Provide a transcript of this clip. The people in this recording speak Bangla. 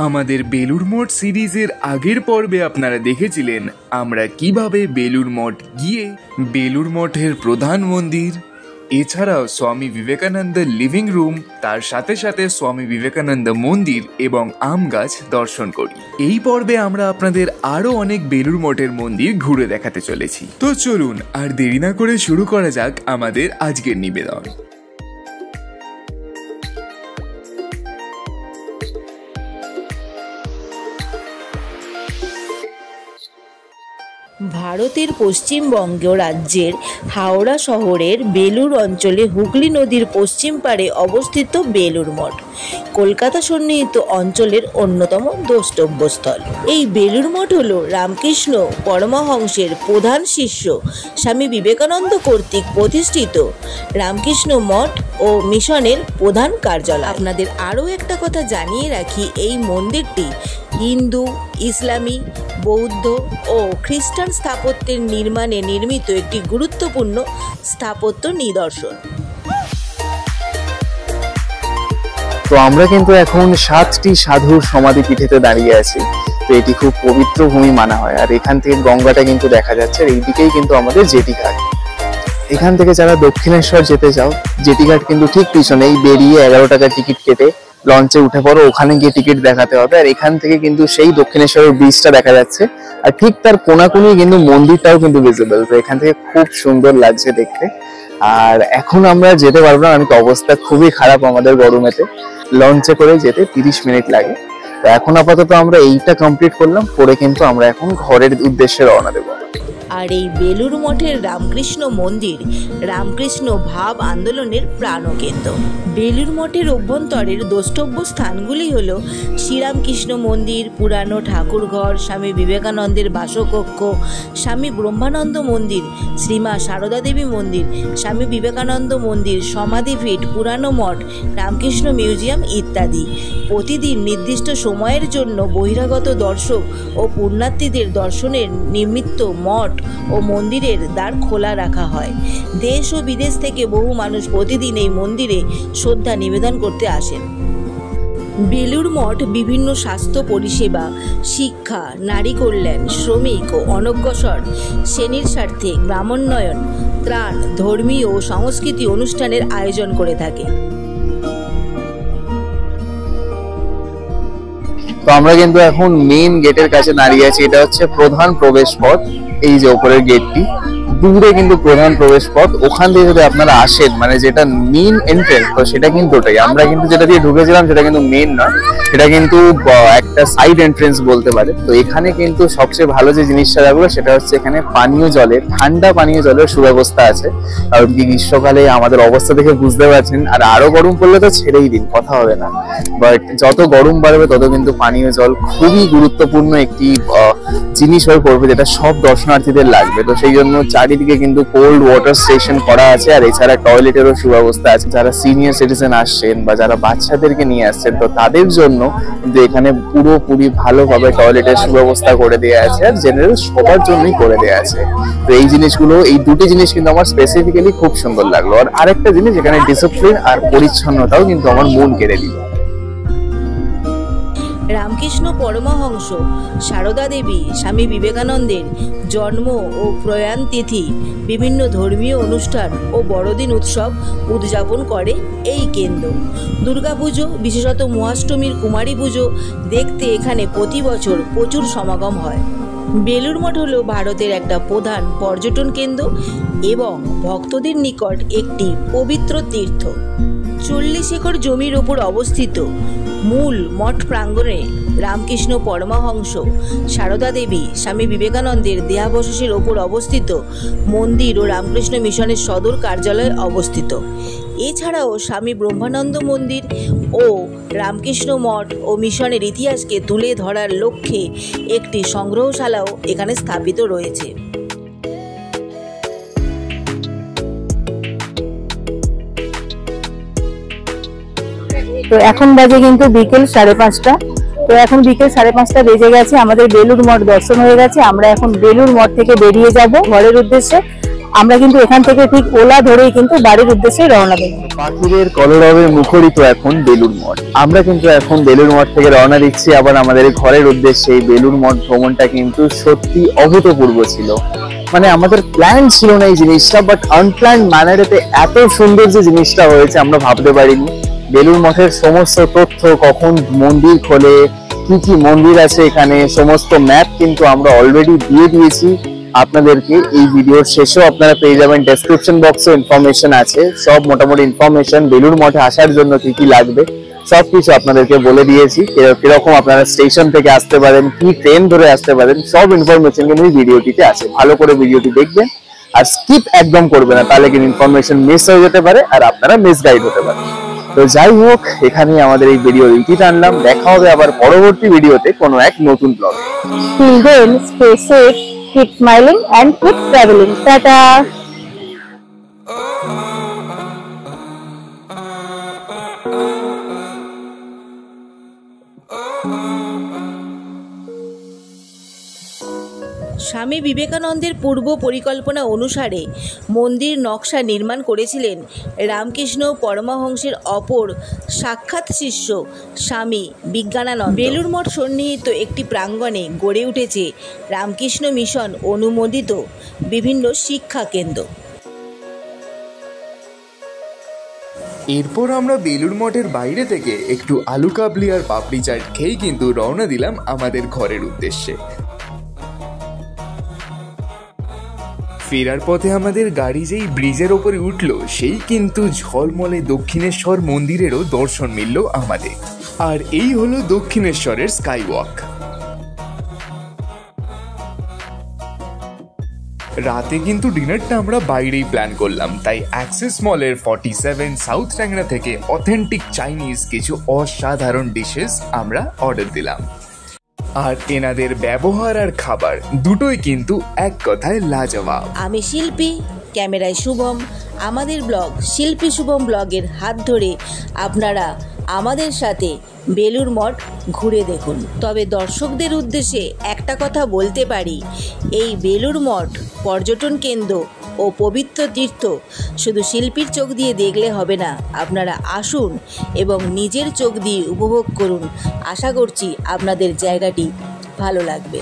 আমাদের বেলুড় মঠ সিরিজের আগের পর্বে আপনারা দেখেছিলেন আমরা কিভাবে বেলুড় মঠ গিয়ে বেলুড় মঠের প্রধান মন্দির, এছাড়াও স্বামী বিবেকানন্দের লিভিং রুম, তার সাথে সাথে স্বামী বিবেকানন্দ মন্দির এবং আম গাছ দর্শন করি। এই পর্বে আমরা আপনাদের আরো অনেক বেলুড় মঠের মন্দির ঘুরে দেখাতে চলেছি। তো চলুন আর দেরি না করে শুরু করা যাক আমাদের আজকের নিবেদন। ভারতের পশ্চিমবঙ্গ রাজ্যের হাওড়া শহরের বেলুড় অঞ্চলে হুগলি নদীর পশ্চিম পাড়ে অবস্থিত বেলুড় মঠ কলকাতা সন্নিহিত অঞ্চলের অন্যতম দ্রষ্টব্যস্থল। এই বেলুড় মঠ হল রামকৃষ্ণ পরমহংসের প্রধান শিষ্য স্বামী বিবেকানন্দ কর্তৃক প্রতিষ্ঠিত রামকৃষ্ণ মঠ ও মিশনের প্রধান কার্যালয়। আপনাদের আরও একটা কথা জানিয়ে রাখি, এই মন্দিরটি হিন্দু, ইসলামী, বৌদ্ধ ও খ্রিস্টান স্থাপত্যের নির্মাণে নির্মিত একটি গুরুত্বপূর্ণ স্থাপত্য নিদর্শন। তো আমরা কিন্তু এখন 7টি সাধুর সমাধিপীঠেতে দাঁড়িয়ে আছি। তো এটি খুব পবিত্র ভূমি মানা হয়, আর এখান থেকে গঙ্গাটা কিন্তু দেখা যাচ্ছে। আর এইদিকেই কিন্তু আমাদের জেটিঘাট। এখান থেকে যারা দক্ষিণেশ্বর যেতে চাও, জেটিঘাট কিন্তু ঠিক পিছনেই। বেরিয়ে 11 টাকা টিকিট কেটে লঞ্চে উঠে পড়ো, ওখানে গিয়ে টিকিট দেখাতে হবে। আর এখান থেকে কিন্তু সেই দক্ষিণেশ্বরের ব্রিজটা দেখা যাচ্ছে, আর ঠিক তার কোনাকুনি কিন্তু মন্দিরটাও কিন্তু ভিজিবল। তো এখান থেকে খুব সুন্দর লাগছে দেখতে। আর এখন আমরা যেতে পারবো না, আমি তো অবস্থা খুবই খারাপ আমাদের গরমেতে। লঞ্চে করে যেতে 30 মিনিট লাগে। তো এখন আপাতত আমরা এইটা কমপ্লিট করলাম, পরে কিন্তু আমরা এখন ঘরের উদ্দেশ্যে রওনা দেবো। আর এই বেলুড় মঠের রামকৃষ্ণ মন্দির রামকৃষ্ণ ভাব আন্দোলনের প্রাণকেন্দ্র। বেলুড় মঠের অভ্যন্তরের দ্রষ্টব্য স্থানগুলি হল শ্রীরামকৃষ্ণ মন্দির, পুরানো ঠাকুরঘর, স্বামী বিবেকানন্দের বাসকক্ষ, স্বামী ব্রহ্মানন্দ মন্দির, শ্রীমা সারদা দেবী মন্দির, স্বামী বিবেকানন্দ মন্দির, সমাধিপীঠ, পুরানো মঠ, রামকৃষ্ণ মিউজিয়াম ইত্যাদি। প্রতিদিন নির্দিষ্ট সময়ের জন্য বহিরাগত দর্শক ও পুণ্যার্থীদের দর্শনের নিমিত্ত মঠ ও মন্দিরের দ্বার খোলা রাখা হয়। দেশ ও বিদেশ থেকে বহু মানুষ প্রতিদিন এই মন্দিরে শ্রদ্ধা নিবেদন করতে আসেন। বেলুড় মঠ বিভিন্ন স্বাস্থ্য পরিষেবা, শিক্ষা, নারী কল্যাণ, শ্রমিক ও অনগ্রসর শ্রেণীর স্বার্থে গ্রামোন্নয়ন, ত্রাণ, ধর্মীয় ও সংস্কৃতি অনুষ্ঠানের আয়োজন করে থাকে। তো আমরা কিন্তু এখন মেইন গেটের কাছে দাঁড়িয়ে আছি। এটা হচ্ছে প্রধান প্রবেশ পথ। এই যে উপরের গেটটি, দূরে কিন্তু প্রধান প্রবেশ পথ। ওখান থেকে যদি আপনারা আসেন, মানে যেটা মেইন এন্ট্রেন্স, তো সেটা কিন্তু ওটাই। আমরা কিন্তু যেটা দিয়ে ঢুকেছিলাম সেটা কিন্তু মেইন নয়, সেটা কিন্তু একটা সাইড এন্ট্রেন্স বলতে পারে। তো এখানে কিন্তু সবচেয়ে ভালো যে জিনিসটা লাগলো সেটা হচ্ছে এখানে পানীয় জলের, ঠান্ডা পানীয় জলের সুব্যবস্থা আছে। কারণ কি গ্রীষ্মকালে আমাদের অবস্থা দেখে বুঝতে পারছেন, আর আরো গরম পড়লে তো ছেড়েই দিন, কথা হবে না। বাট যত গরম বাড়বে তত কিন্তু পানীয় জল খুবই গুরুত্বপূর্ণ একটি জিনিস হয়ে পড়বে, যেটা সব দর্শনার্থীদের লাগবে। তো সেই জন্য চারিদিকে কিন্তু কোল্ড ওয়াটার স্টেশন করা আছে, আর এছাড়া টয়লেটেরও সুব্যবস্থা আছে। যারা সিনিয়র সিটিজেন আসছেন বা যারা বাচ্চাদেরকে নিয়ে আসছেন, তো তাদের জন্য কিন্তু এখানে পুরোপুরি ভালোভাবে টয়লেটের সুব্যবস্থা করে দেওয়া আছে, আর জেনারেল সবার জন্যই করে দেওয়া আছে। তো এই জিনিসগুলো, এই দুটি জিনিস কিন্তু আমার স্পেসিফিক্যালি খুব সুন্দর লাগলো। আর আরেকটা জিনিস, এখানে ডিসিপ্লিন আর পরিচ্ছন্নতাও কিন্তু আমার মন কেড়ে দিল। রামকৃষ্ণ পরমহংস সারদা দেবী স্বামী বিবেকানন্দের জন্ম ও প্রয়াণ তিথি, বিভিন্ন ধর্মীয় অনুষ্ঠান ও বড়দিন উৎসব উদযাপন করে এই কেন্দ্র। দুর্গাপুজো, বিশেষত মহাষ্টমীর কুমারী পুজো দেখতে এখানে প্রতি বছর প্রচুর সমাগম হয়। বেলুড় মঠ হল ভারতের একটা প্রধান পর্যটন কেন্দ্র এবং ভক্তদের নিকট একটি পবিত্র তীর্থ। 40 একর জমির ওপর অবস্থিত মূল মঠ প্রাঙ্গণে রামকৃষ্ণ পরমহংস সারদা দেবী স্বামী বিবেকানন্দের দেহাবশেষের ওপর অবস্থিত মন্দির ও রামকৃষ্ণ মিশনের সদর কার্যালয় অবস্থিত। এছাড়াও স্বামী ব্রহ্মানন্দ মন্দির ও রামকৃষ্ণ মঠ ও মিশনের ইতিহাসকে তুলে ধরার লক্ষ্যে একটি সংগ্রহশালাও এখানে স্থাপিত রয়েছে। তো এখন বাজে কিন্তু বিকেল 5:30। তো এখন বিকেল 5:30 বেজে গেছে, আমাদের বেলুড় মঠ দর্শন হয়ে গেছে। আমরা এখন বেলুড় মঠ থেকে বেরিয়ে যাব ঘরের উদ্দেশ্যে। আমরা কিন্তু এখান থেকে ঠিক ওলা ধরেই কিন্তু বাড়ির উদ্দেশ্যে রওনা দেব। পাখিদের কলরবে মুখরিত এখন বেলুড় মঠ। আমরা কিন্তু এখন বেলুড় মঠ থেকে রওনা দিচ্ছি আবার আমাদের ঘরের উদ্দেশ্যে। এই বেলুড় মঠ ভ্রমণটা কিন্তু সত্যি অভূতপূর্ব ছিল। মানে আমাদের প্ল্যান ছিল না এই জিনিসটা, বাট আনপ্ল্যান্ড ম্যানারেতে এত সুন্দর যে জিনিসটা হয়েছে আমরা ভাবতে পারিনি। বেলুড় মঠের সমস্ত তথ্য, কখন মন্দির খোলে, কি কি মন্দির আছে এখানে, সমস্ত ম্যাপ কিন্তু আমরা অলরেডি দিয়ে দিয়েছি আপনাদেরকে। এই ভিডিওর শেষেও আপনারা পেয়ে যাবেন, ডেসক্রিপশন বক্সে ইনফরমেশন আছে, সব মোটামুটি ইনফরমেশন। বেলুড় মঠে আসার জন্য কি কি লাগবে সবকিছু আপনাদেরকে বলে দিয়েছি। কিরকম আপনারা স্টেশন থেকে আসতে পারেন, কি ট্রেন ধরে আসতে পারেন, সব ইনফরমেশন কিন্তু এই ভিডিওটিতে আছে। ভালো করে ভিডিওটি দেখবেন আর স্কিপ একদম করবেন না, তাহলে কিন্তু ইনফরমেশন মিস হয়ে যেতে পারে আর আপনারা মিসগাইড হতে পারেন। তো যাই হোক, এখানেই আমাদের এই ভিডিওর ইতি টানলাম। দেখা হবে আবার পরবর্তী ভিডিওতে কোনো এক নতুন ব্লগে। Till then, stay safe, keep smiling and keep traveling. Tata. স্বামী বিবেকানন্দের পূর্ব পরিকল্পনা অনুসারে মন্দির নকশা নির্মাণ করেছিলেন রামকৃষ্ণ পরমহংসের অপর সাক্ষাৎ শিষ্য স্বামী বিজ্ঞানানন্দ। বেলুড় মঠ সন্নিহিত একটি প্রাঙ্গণে গড়ে উঠেছে রামকৃষ্ণ মিশন অনুমোদিত বিভিন্ন শিক্ষা কেন্দ্র। এরপর আমরা বেলুড় মঠের বাইরে থেকে একটু আলু কাবলি আর পাপড়ি চাট খেয়েই কিন্তু রওনা দিলাম আমাদের ঘরের উদ্দেশ্যে। ফেরার পথে আমাদের গাড়ি যেই ব্রিজের ওপরে উঠলো, সেই কিন্তু ঝলমলে দক্ষিণেশ্বর মন্দিরেরও দর্শন মিলল আমাদের। আর এই হলো দক্ষিণেশ্বরের স্কাই ওয়াক। রাতে কিন্তু ডিনারটা আমরা বাইরেই প্ল্যান করলাম, তাই অ্যাক্সেস মলের 47 সাউথ ট্যাংরা থেকে অথেন্টিক চাইনিজ কিছু অসাধারণ ডিশেস আমরা অর্ডার দিলাম। আর এনাদের ব্যবহার আর খাবার দুটোই কিন্তু এক কথায় লাজবাব। আমি শিল্পী, ক্যামেরায় শুভম। আমাদের ব্লগ শিল্পী শুভম ব্লগের হাত ধরে আপনারা আমাদের সাথে বেলুড় মঠ ঘুরে দেখুন। তবে দর্শকদের উদ্দেশ্যে একটা কথা বলতে পারি, এই বেলুড় মঠ পর্যটন কেন্দ্র ও পবিত্র তীর্থ শুধু শিল্পীর চোখ দিয়ে দেখলে হবে না, আপনারা আসুন এবং নিজের চোখ দিয়ে উপভোগ করুন। আশা করছি আপনাদের জায়গাটি ভালো লাগবে।